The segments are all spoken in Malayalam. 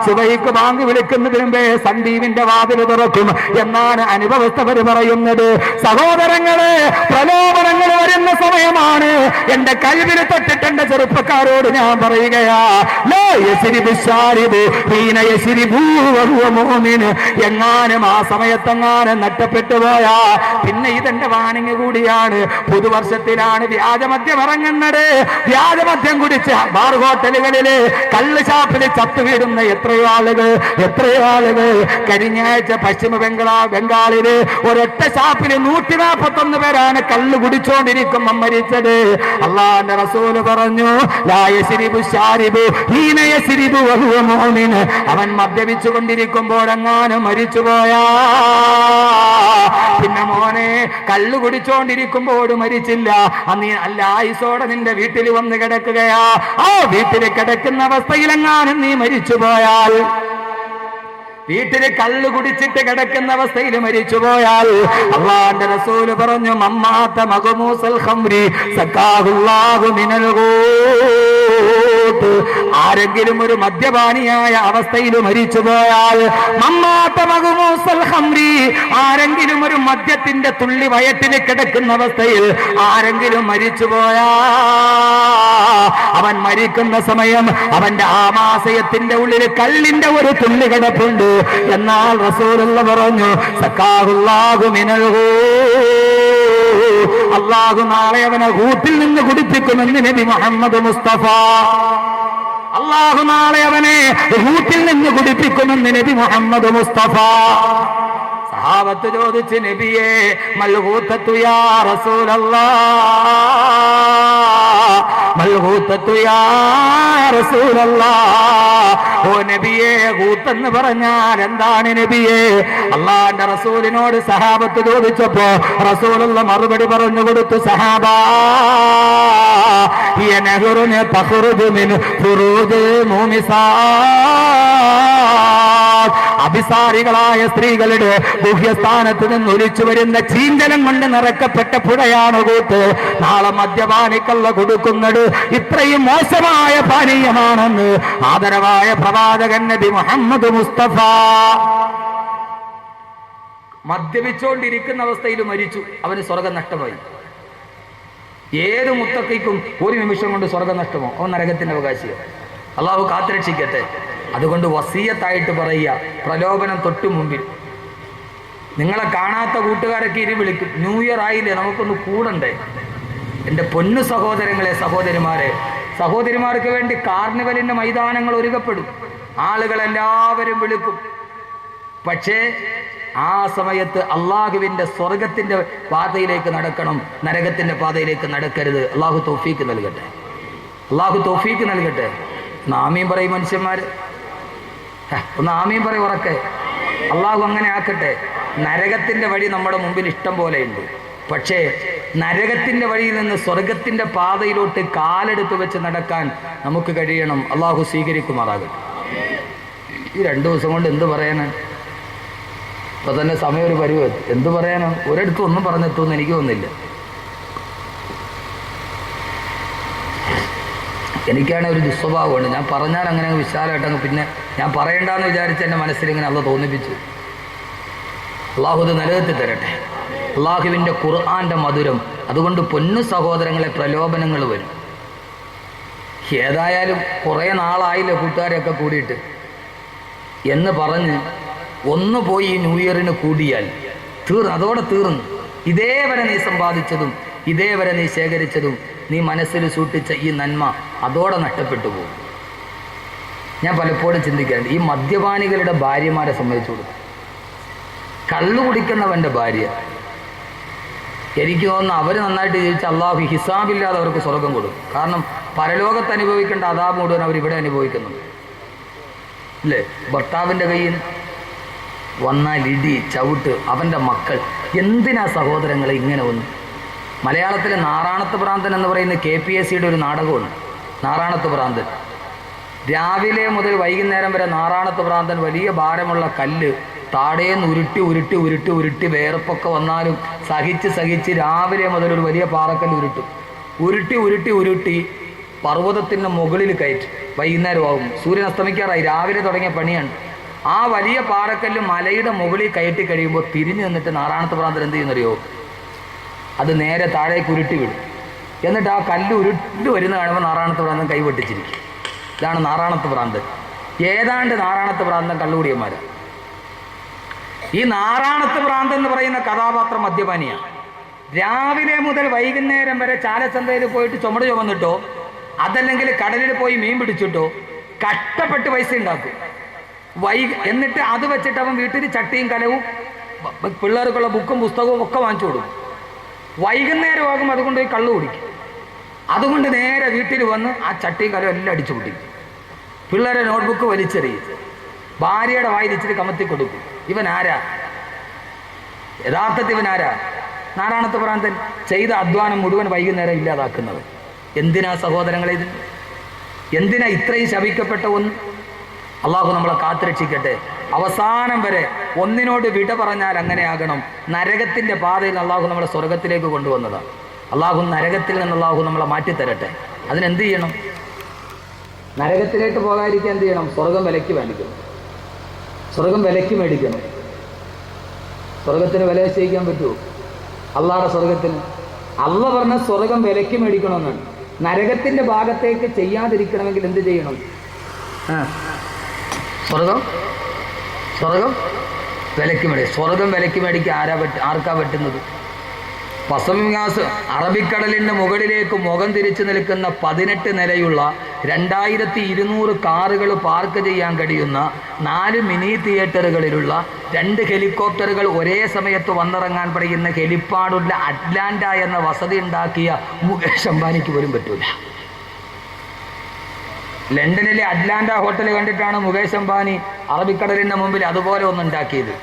സുബഹിക്ക് ബാങ്ക് വിളിക്കുന്നതിന് മുമ്പേ സന്ദീപിന്റെ വാതിൽ തുറക്കും എന്നാണ് അനുഭവസ്ഥവർ പറയുന്നത്. സഹോദരങ്ങളെ, പ്രലോഭനങ്ങൾ വരുന്ന സമയമാണ്. എന്റെ കൽവിൽ തൊട്ടിട്ട് എന്റെ ചെറുപ്പക്കാരോട് ഞാൻ പറയുകയാ, എങ്ങാനും ആ സമയത്തെങ്ങാനും നഷ്ടപ്പെട്ടു പോയാ പിന്നെ ഇതെന്റെ വാണിങ് കൂടിയാണ്. പുതുവർഷത്തിലാണ് വ്യാജമദ്യം ഇറങ്ങുന്നത്. വ്യാജമദ്യം കുടിച്ച് ബാർ ഹോട്ടലുകളില് കള്ള് ഷാപ്പിൽ ചത്തുവീടുന്ന എത്രയോ ആളുകൾ. കഴിഞ്ഞ ആഴ്ച പശ്ചിമ ബംഗാളില് ഒരൊറ്റ ഷാപ്പില് 141 പേരാണ് കള്ള് കുടിച്ചോണ്ടിരിക്കുമ്പോ മരിച്ചത്. അള്ളാന്റെ റസൂല് പറഞ്ഞു, അവൻ മദ്യപിച്ചു കൊണ്ടിരിക്കുമ്പോഴെങ്ങാനും മരിച്ചുപോയാ പിന്നെ മോനെ കള്ളു കുടിച്ചോണ്ടിരിക്കുമ്പോഴും മരിച്ചില്ല, അന്ന് അല്ല ആയുസോടെ നിന്റെ വീട്ടിൽ വന്ന് കിടക്കുകയാ. ആ വീട്ടിൽ കിടക്കുന്ന അവസ്ഥയിലെങ്ങാനും നീ മരിച്ചുപോയാൽ, വീട്ടില് കള്ളു കുടിച്ചിട്ട് കിടക്കുന്ന അവസ്ഥയിൽ മരിച്ചുപോയാൽ അല്ലാഹുവിന്റെ റസൂല് പറഞ്ഞു, മമ്മാത മഗ്മൂസൽ ഖംരി സഖാഹുല്ലാഹു മിനൽ ഗൂത്ത്. ആരെങ്കിലും ഒരു മദ്യപാനിയായ അവസ്ഥയിൽ മരിച്ചുപോയാൽ, മമ്മാത മഗ്മൂസൽ ഖംരി, ആരെങ്കിലും ഒരു മദ്യത്തിന്റെ തുള്ളി വയറ്റിൽ കിടക്കുന്ന അവസ്ഥയിൽ ആരെങ്കിലും മരിച്ചുപോയാ അവൻ മരിക്കുന്ന സമയം അവന്റെ ആമാശയത്തിന്റെ ഉള്ളിൽ കള്ളിന്റെ ഒരു തുള്ളി കിടപ്പുണ്ട്. എന്നാൽ റസൂലുള്ള പറഞ്ഞു, സഖാഹുല്ലാഹു മിനൽ ഗൂത്ത്, അല്ലാഹു നാളെ അവനെ ഗൂത്തിൽ നിന്ന് കുടിപ്പിക്കുമെന്ന് നബി മുഹമ്മദ് മുസ്തഫ. അല്ലാഹു നാളെ അവനെ ഗൂത്തിൽ നിന്ന് കുടിപ്പിക്കുമെന്ന് നബി മുഹമ്മദ് മുസ്തഫ. സഹാബത്ത് ചോദിച്ചു, നബിയേ മൽ ഗൂത്തത്തു യാ റസൂലല്ലാഹ്, മൽ ഗൂത്തത്തു യാ റസൂലല്ലാഹ്. ഓ നബിയേ, ഗൂത്തെന്ന് പറഞ്ഞാൽ എന്താണ് നബിയേ? അല്ലാഹുവിന്റെ റസൂലിനോട് സഹാബത്ത് ചോദിച്ചപ്പോ റസൂലുള്ള മറുപടി പറഞ്ഞു കൊടുത്തു, സഹാബാ ഹിയ നഹറുൻ തഖറുജു മിൻ ഫുറൂജിൽ മുമിസാത്ത്. അഭിസാരികളായ സ്ത്രീകളുടെ ഗുഹ്യസ്ഥാനത്ത് നിന്ന് ഒലിച്ചു വരുന്ന ചീഞ്ചലം കൊണ്ട് നിറക്കപ്പെട്ട പുഴയാണ് കൂത്ത്. നാളെ മദ്യപാനിക്കല്ല കൊടുക്കുന്നത് ഇത്രയും മോശമായ പാനീയമാണെന്ന് ആദരവായ പ്രവാചകൻ നബി മുഹമ്മദ് മുസ്തഫ. മദ്യപിച്ചുകൊണ്ടിരിക്കുന്ന അവസ്ഥയിൽ മരിച്ചു, അവന് സ്വർഗം നഷ്ടമായി. ഏത് മുത്തക്കൈക്കും ഒരു നിമിഷം കൊണ്ട് സ്വർഗം നഷ്ടമോ? അവൻ നരകത്തിന്റെ അവകാശിയാണ്. അള്ളാഹു കാത്തുരക്ഷിക്കട്ടെ. അതുകൊണ്ട് വസിയത്തായിട്ട് പറയുക, പ്രലോഭനം തൊട്ടു മുമ്പിൽ. നിങ്ങളെ കാണാത്ത കൂട്ടുകാരൊക്കെ ഇനി വിളിക്കും, ന്യൂ ഇയർ ആയില്ലേ, നമുക്കൊന്ന് കൂടണ്ടേ? എൻ്റെ പൊന്നു സഹോദരങ്ങളെ, സഹോദരിമാർക്ക് വേണ്ടി കാർണിവലിന്റെ മൈതാനങ്ങൾ ഒരുക്കപ്പെടും, ആളുകളെല്ലാവരും വിളിക്കും. പക്ഷേ ആ സമയത്ത് അള്ളാഹുവിന്റെ സ്വർഗത്തിന്റെ പാതയിലേക്ക് നടക്കണം, നരകത്തിന്റെ പാതയിലേക്ക് നടക്കരുത്. അള്ളാഹു തൗഫീക്ക് നൽകട്ടെ, അള്ളാഹു തൗഫീക്ക് നൽകട്ടെ. ഒന്ന് ആമീൻ പറയും മനുഷ്യന്മാര്, ഒന്ന് ആമീൻ പറയും ഉറക്കെ. അള്ളാഹു അങ്ങനെ ആക്കട്ടെ. നരകത്തിന്റെ വഴി നമ്മുടെ മുമ്പിൽ ഇഷ്ടം പോലെയുണ്ട്. പക്ഷേ നരകത്തിന്റെ വഴിയിൽ നിന്ന് സ്വർഗത്തിന്റെ പാതയിലോട്ട് കാലെടുത്ത് വെച്ച് നടക്കാൻ നമുക്ക് കഴിയണം. അള്ളാഹു സ്വീകരിക്കുമാറാകട്ടെ. ഈ 2 ദിവസം കൊണ്ട് എന്ത് പറയാനാണ്? ഇപ്പൊ തന്നെ സമയം ഒരു പരിവ്. എന്ത് പറയാനാണ്? ഒരിടത്തും ഒന്നും പറഞ്ഞെത്തുമെന്ന് എനിക്ക് തോന്നുന്നില്ല. എനിക്കാണ് ഒരു ദുസ്വഭാവമാണ്, ഞാൻ പറഞ്ഞാൽ അങ്ങനെ വിശാലമായിട്ടങ്ങ് പിന്നെ ഞാൻ പറയണ്ടെന്ന് വിചാരിച്ച് എൻ്റെ മനസ്സിൽ ഇങ്ങനെ അള്ളാഹു തോന്നിപ്പിച്ചു. അള്ളാഹു ഇത് നിലനിർത്തി തരട്ടെ. അള്ളാഹുവിൻ്റെ ഖുർആന്റെ മധുരം. അതുകൊണ്ട് പൊന്നു സഹോദരങ്ങളെ, പ്രലോഭനങ്ങൾ വരും. ഏതായാലും കുറേ നാളായില്ലേ കൂട്ടുകാരെയൊക്കെ കൂടിയിട്ട് എന്ന് പറഞ്ഞ് ഒന്ന് പോയി ഈ ന്യൂ ഇയറിന് കൂടിയാൽ അതോടെ തീർന്നു. ഇതേവരെ നീ സമ്പാദിച്ചതും ഇതേവരെ നീ ശേഖരിച്ചതും നീ മനസ്സിൽ സൂക്ഷിച്ച ഈ നന്മ അതോടെ നഷ്ടപ്പെട്ടു പോകും. ഞാൻ പലപ്പോഴും ചിന്തിക്കാറുണ്ട്, ഈ മദ്യപാനികളുടെ ഭാര്യമാരെ സംബന്ധിച്ചു കൊടുക്കും. കള്ളു കുടിക്കുന്നവൻ്റെ ഭാര്യ, എനിക്ക് തോന്നുന്നു അവർ നന്നായിട്ട് ജീവിച്ച അള്ളാഹു ഹിസാബില്ലാതെ അവർക്ക് സ്വർഗം കൊടുക്കും. കാരണം പരലോകത്ത് അനുഭവിക്കേണ്ട അദാബ് മുഴുവൻ അവരിവിടെ അനുഭവിക്കുന്നുണ്ട് അല്ലേ? ഭർത്താവിൻ്റെ കയ്യിൽ വന്നാൽ ഇടി, ചവിട്ട്, അവൻ്റെ മക്കൾ. എന്തിനാ സഹോദരങ്ങളെ ഇങ്ങനെ ഒന്ന്? മലയാളത്തിലെ നാറാണത്ത് ഭ്രാന്തൻ എന്ന് പറയുന്ന KPSCയുടെ ഒരു നാടകമുണ്ട്, നാറാണത്ത് ഭ്രാന്തൻ. രാവിലെ മുതൽ വൈകുന്നേരം വരെ നാറാണത്ത് ഭ്രാന്തൻ വലിയ ഭാരമുള്ള കല്ല് താടേന്ന് ഉരുട്ടി ഉരുട്ടി ഉരുട്ടി ഉരുട്ടി വേർപ്പൊക്കെ വന്നാലും സഹിച്ച് രാവിലെ മുതൽ ഒരു വലിയ പാറക്കല്ല് ഉരുട്ടി ഉരുട്ടി പർവ്വതത്തിൻ്റെ മുകളിൽ കയറ്റി. വൈകുന്നേരമാകും, സൂര്യൻ അസ്തമിക്കാറായി, രാവിലെ തുടങ്ങിയ പണിയാണ്. ആ വലിയ പാറക്കല്ല് മലയുടെ മുകളിൽ കയറ്റി കഴിയുമ്പോൾ തിരിഞ്ഞു നിന്നിട്ട് നാറാണത്ത് ഭ്രാന്തൻ എന്ത് ചെയ്യുന്നറിയോ? അത് നേരെ താഴേക്ക് ഉരുട്ടി വിടും. എന്നിട്ട് ആ കല്ല് ഉരുട്ടി വരുന്ന കാണുമ്പോൾ നാറാണത്ത് ഭ്രാന്തൻ കൈവെട്ടിച്ചിരിക്കും. ഇതാണ് നാറാണത്ത് ഭ്രാന്തൻ. ഏതാണ്ട് നാറാണത്ത് ഭ്രാന്തൻ കള്ളുകൂടിയന്മാർ. ഈ നാറാണത്ത് ഭ്രാന്തൻ എന്ന് പറയുന്ന കഥാപാത്രം മദ്യപാനിയാണ്. രാവിലെ മുതൽ വൈകുന്നേരം വരെ ചാലച്ചന്തയിൽ പോയിട്ട് ചുമട് ചുമന്നിട്ടോ അതല്ലെങ്കിൽ കടലിൽ പോയി മീൻ പിടിച്ചിട്ടോ കഷ്ടപ്പെട്ട് പൈസ ഉണ്ടാക്കും. എന്നിട്ട് അത് വെച്ചിട്ട് അവൻ വീട്ടിൽ ചട്ടിയും കലവും പിള്ളേർക്കുള്ള ബുക്കും പുസ്തകവും ഒക്കെ വാങ്ങിച്ചു കൊടുക്കും. വൈകുന്നേരമാകും അതുകൊണ്ട് പോയി കള്ളു കുടിക്കും. അതുകൊണ്ട് നേരെ വീട്ടിൽ വന്ന് ആ ചട്ടിയും കലവും എല്ലാം അടിച്ചു പൊട്ടിക്കും. പിള്ളേരെ നോട്ട്ബുക്ക് വലിച്ചെറിയും. ഭാര്യയുടെ വായിൽ ഇച്ചിരി കമത്തി കൊടുക്കും. ഇവൻ ആരാ? യഥാർത്ഥത്തിൽ ഇവൻ ആരാ? നാറാണത്ത് ഭ്രാന്തൻ. ചെയ്ത അധ്വാനം മുഴുവൻ വൈകുന്നേരം ഇല്ലാതാക്കുന്നത്. എന്തിനാ സഹോദരങ്ങളെ ഇത്? എന്തിനാ ഇത്രയും ശപിക്കപ്പെട്ട ഒന്ന്? അള്ളാഹു നമ്മളെ കാത്തുരക്ഷിക്കട്ടെ. അവസാനം വരെ ഒന്നിനോട് വിട പറഞ്ഞാൽ അങ്ങനെയാകണം. നരകത്തിൻ്റെ പാതയിൽ അള്ളാഹു നമ്മളെ സ്വർഗത്തിലേക്ക് കൊണ്ടുവന്നതാണ്. അള്ളാഹു നരകത്തിൽ നിന്ന് അള്ളാഹു നമ്മളെ മാറ്റിത്തരട്ടെ. അതിനെന്ത് ചെയ്യണം? നരകത്തിലേക്ക് പോകാതിരിക്കാൻ എന്ത് ചെയ്യണം? സ്വർഗം വിലയ്ക്ക് മേടിക്കണം. സ്വർഗം വിലയ്ക്ക് മേടിക്കണം. സ്വർഗത്തിന് വില നിശ്ചയിക്കാൻ പറ്റുമോ? അള്ളാഹുടെ സ്വർഗത്തിന് അള്ള പറഞ്ഞ സ്വർഗം വിലയ്ക്ക് മേടിക്കണമെന്നാണ്. നരകത്തിൻ്റെ ഭാഗത്തേക്ക് ചെയ്യാതിരിക്കണമെങ്കിൽ എന്ത് ചെയ്യണം? സ്വർഗം വിലയ്ക്ക് മേടിക്കും. സ്വർഗം വിലയ്ക്ക് മേടിക്കാൻ ആർക്കാ പറ്റുന്നത്? പസമിങ്ങാസ് അറബിക്കടലിൻ്റെ മുകളിലേക്ക് മുഖം തിരിച്ചു നിൽക്കുന്ന 18 നിലയുള്ള 2200 കാറുകൾ പാർക്ക് ചെയ്യാൻ കഴിയുന്ന 4 മിനി തിയേറ്ററുകളിലുള്ള 2 ഹെലികോപ്റ്ററുകൾ ഒരേ സമയത്ത് വന്നിറങ്ങാൻ കഴിയുന്ന ഹെലിപ്പാഡുള്ള അറ്റ്ലാന്റ എന്ന വസതി ഉണ്ടാക്കിയ മുകേഷ് അംബാനിക്ക് പോലും പറ്റൂല. ലണ്ടനിലെ അറ്റ്ലാന്റ ഹോട്ടൽ കണ്ടിട്ടാണ് മുകേഷ് അംബാനി അറബിക്കടലിൻ്റെ മുമ്പിൽ അതുപോലെ ഒന്നുണ്ടാക്കിയത്.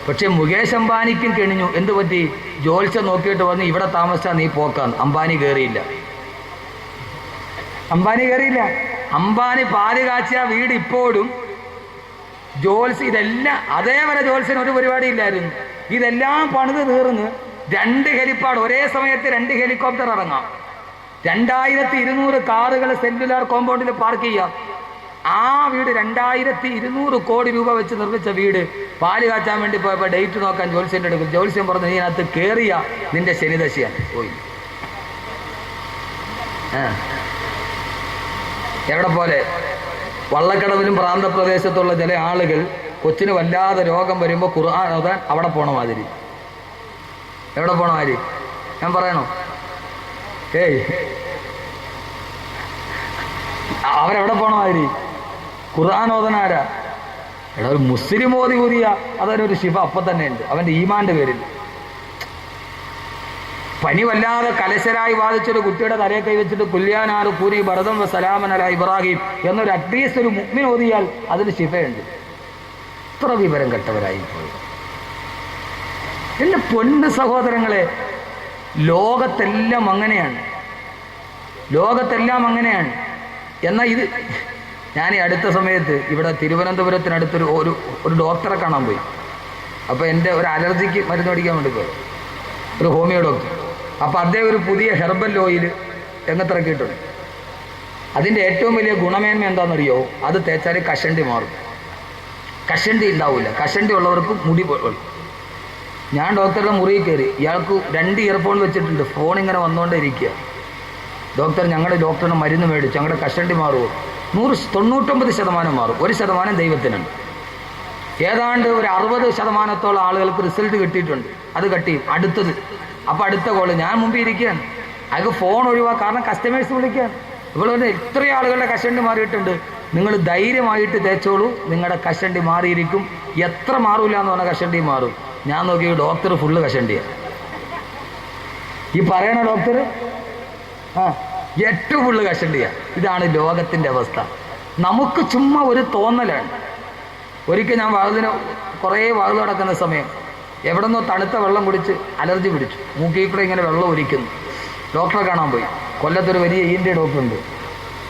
പക്ഷെ മുകേഷ് അംബാനിക്കും കെണിഞ്ഞു. എന്ത് പറ്റി? ജോത്സ്യം നോക്കിയിട്ട് വന്ന് ഇവിടെ താമസിച്ചാൽ നീ പോക്കാന്ന്. അംബാനി കയറിയില്ല. അംബാനി പാല് കാച്ചിയ വീട് ഇപ്പോഴും ഇതെല്ലാം അതേവരെ ജോത്സ്യന് ഒരു പരിപാടി ഇല്ലായിരുന്നു. ഇതെല്ലാം പണിത് തീർന്ന് 2 ഹെലിപ്പാഡ് ഒരേ സമയത്ത് 2 ഹെലികോപ്റ്റർ ഇറങ്ങാം. 2200 കാറുകൾ സെല്ലുലാർ കോമ്പൗണ്ടിൽ പാർക്ക് ചെയ്യാം. ആ വീട് 2200 കോടി രൂപ വെച്ച് നിർമ്മിച്ച വീട് പാല് കാച്ചാൻ വേണ്ടി പോയപ്പോൾ ഡേറ്റ് നോക്കാൻ ജോത്സ്യൻ്റെ എടുക്കും. ജോത്സ്യം പറഞ്ഞു, നീ അതിനകത്ത് കയറിയ നിന്റെ ശനിദശയാണ് പോയി. എവിടെ പോലെ വള്ളക്കടവിലും പ്രാന്തപ്രദേശത്തുള്ള ചില ആളുകൾ കൊച്ചിന് വല്ലാതെ രോഗം വരുമ്പോൾ ഖുർആൻ ഓതാൻ അവിടെ പോണ മാതിരി. എവിടെ പോണ മാതിരി ഞാൻ പറയണോ? അവരെവിടെ പോണ മാതിരി ഖുർആൻ ഓതനാരാ? എടാ, ഒരു മുസ്ലിം ഓതി ഊതിയ അതൊരു ശിഫ അപ്പം തന്നെ ഉണ്ട് അവൻ്റെ ഈമാൻ്റെ പേരിൽ. പനി വല്ലാതെ കലശരായി ബാധിച്ചൊരു കുട്ടിയുടെ തലയെ കൈവച്ചിട്ട് കുല്യാനാറ് കൂരി ഭരതം സലാമൻ അല ഇബ്രാഹിം എന്നൊരു അറ്റ്ലീസ്റ്റ് ഒരു മുഅ്മിൻ ഓതിയാൽ അതിന് ശിഫയുണ്ട്. ഇത്ര വിവരം കെട്ടവരായി പോയി. എൻ്റെ പൊന്ന് സഹോദരങ്ങളെ, ലോകത്തെല്ലാം അങ്ങനെയാണ്. എന്നാൽ ഇത് ഞാൻ ഈ അടുത്ത സമയത്ത് ഇവിടെ തിരുവനന്തപുരത്തിനടുത്തൊരു ഒരു ഡോക്ടറെ കാണാൻ പോയി. അപ്പോൾ എൻ്റെ ഒരു അലർജിക്ക് മരുന്ന് മേടിക്കാൻ വേണ്ടി പോയി, ഒരു ഹോമിയോ ഡോക്ടർ. അപ്പോൾ അദ്ദേഹം ഒരു പുതിയ ഹെർബൽ ഓയിൽ രംഗത്തിറക്കിയിട്ടുണ്ട്. അതിൻ്റെ ഏറ്റവും വലിയ ഗുണമേന്മ എന്താണെന്നറിയോ? അത് തേച്ചാൽ കഷണ്ടി മാറും. കഷണ്ടി ഉണ്ടാവില്ല. കഷണ്ടി ഉള്ളവർക്ക് മുടി പോലും. ഞാൻ ഡോക്ടറുടെ മുറിയിൽ കയറി. ഇയാൾക്ക് 2 ഇയർഫോൺ വെച്ചിട്ടുണ്ട്. ഫോൺ ഇങ്ങനെ വന്നുകൊണ്ടേ ഇരിക്കുക. ഡോക്ടർ, ഞങ്ങളുടെ ഡോക്ടറിന് മരുന്ന് മേടിച്ചു, ഞങ്ങളുടെ കഷണ്ടി മാറുമോ? 99% മാറും. 1% ദൈവത്തിനുണ്ട്. ഏതാണ്ട് ഒരു 60% ആളുകൾക്ക് റിസൾട്ട് കിട്ടിയിട്ടുണ്ട്. അത് അടുത്തത്. അപ്പോൾ അടുത്ത കോള് ഞാൻ മുമ്പിൽ ഇരിക്കുകയാണ്. അയാൾക്ക് ഫോൺ ഒഴിവാക്കുക. കാരണം കസ്റ്റമേഴ്സ് വിളിക്കുകയാണ്. ഇവിടെ വന്ന് എത്ര ആളുകളുടെ കഷണ്ടി മാറിയിട്ടുണ്ട്. നിങ്ങൾ ധൈര്യമായിട്ട് തേച്ചോളൂ, നിങ്ങളുടെ കഷണ്ടി മാറിയിരിക്കും. എത്ര മാറില്ല എന്ന് പറഞ്ഞാൽ കഷണ്ടി മാറും. ഞാൻ നോക്കി ഡോക്ടർ ഫുള്ള് കഷണ്ടിയാണ്. ഈ പറയണ ഡോക്ടർ ഏറ്റവും ഫുള്ള് കഷണ്ടിയാണ്. ഇതാണ് ലോകത്തിൻ്റെ അവസ്ഥ. നമുക്ക് ചുമ്മാ ഒരു തോന്നലാണ്. ഒരിക്കൽ ഞാൻ കുറേ വാതിൽ നടക്കുന്ന സമയം എവിടെ നിന്നോ തണുത്ത വെള്ളം കുടിച്ച് അലർജി പിടിച്ചു. മൂക്കിൽ കൂടെ ഇങ്ങനെ വെള്ളം ഒലിക്കുന്നു. ഡോക്ടറെ കാണാൻ പോയി. കൊല്ലത്തൊരു വലിയ ENT ഡോക്ടറുണ്ട്.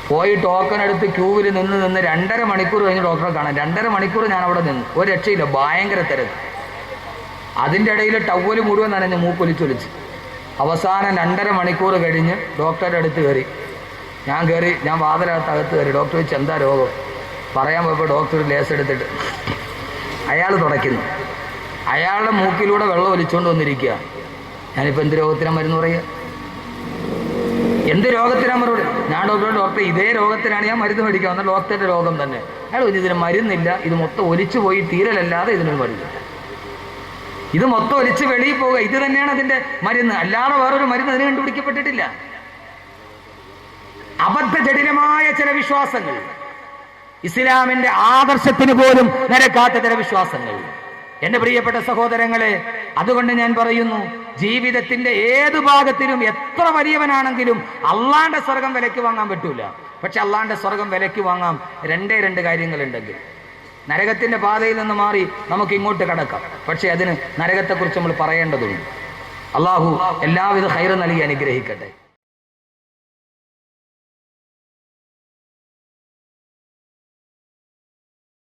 പോയി ടോക്കൺ എടുത്ത് ക്യൂവിൽ നിന്ന് 2.5 മണിക്കൂർ കഴിഞ്ഞ് ഡോക്ടറെ കാണാൻ. 2.5 മണിക്കൂർ ഞാൻ അവിടെ നിന്ന്. ഒരു രക്ഷയില്ല, ഭയങ്കര തിരക്ക്. അതിൻ്റെ ഇടയിൽ ടവല് മുഴുവൻ നനഞ്ഞ് മൂക്കൊലിച്ചൊലിച്ച്. അവസാനം 2.5 മണിക്കൂർ കഴിഞ്ഞ് ഡോക്ടറുടെ അടുത്ത് കയറി. ഞാൻ വാതിലകത്ത് കയറി. ഡോക്ടർ ചോദിച്ചു എന്താ രോഗം പറയാൻ പോയപ്പോൾ ഡോക്ടർ ലേസ് എടുത്തിട്ട് അയാൾ തുടയ്ക്കുന്നു. അയാളുടെ മൂക്കിലൂടെ വെള്ളം ഒലിച്ചുകൊണ്ട് വന്നിരിക്കുക. ഞാനിപ്പോൾ എന്ത് രോഗത്തിനാ മരുന്ന് പറയുക? എന്ത് രോഗത്തിനാ മറുപടി? ഞാൻ ഡോക്ടർ ഇതേ രോഗത്തിനാണ് ഞാൻ മരുന്ന് മേടിക്കുക. എന്നാൽ ഡോക്ടറുടെ രോഗം തന്നെ. അയാൾ ഇതിന് മരുന്നില്ല, ഇത് മൊത്തം ഒലിച്ചു പോയി തീരലല്ലാതെ ഇതിനൊരു മരുന്നില്ല, ഇത് മൊത്തം ഒലിച്ച് വെളിയിൽ പോവുക, ഇത് തന്നെയാണ് അതിൻ്റെ മരുന്ന്, അല്ലാതെ വേറൊരു മരുന്ന് അതിന് കണ്ടുപിടിക്കപ്പെട്ടിട്ടില്ല. അബദ്ധജടിലമായ ചില വിശ്വാസങ്ങൾ, ഇസ്ലാമിന്റെ ആദർശത്തിന് പോലും നിരക്കാത്ത ചില വിശ്വാസങ്ങൾ. എന്റെ പ്രിയപ്പെട്ട സഹോദരങ്ങളെ, അതുകൊണ്ട് ഞാൻ പറയുന്നു, ജീവിതത്തിന്റെ ഏത് ഭാഗത്തിലും എത്ര വലിയവനാണെങ്കിലും അള്ളാന്റെ സ്വർഗം വിലയ്ക്ക് വാങ്ങാൻ പറ്റൂല. പക്ഷെ അള്ളാന്റെ സ്വർഗം വിലയ്ക്ക് വാങ്ങാം രണ്ട് കാര്യങ്ങളുണ്ടെങ്കിൽ. നരകത്തിന്റെ പാതയിൽ നിന്ന് മാറി നമുക്ക് ഇങ്ങോട്ട് കടക്കാം. പക്ഷെ അതിന് നരകത്തെക്കുറിച്ച് നമ്മൾ പറയേണ്ടതുണ്ട്. അള്ളാഹു എല്ലാവിധ ഖൈർ നൽകി അനുഗ്രഹിക്കട്ടെ.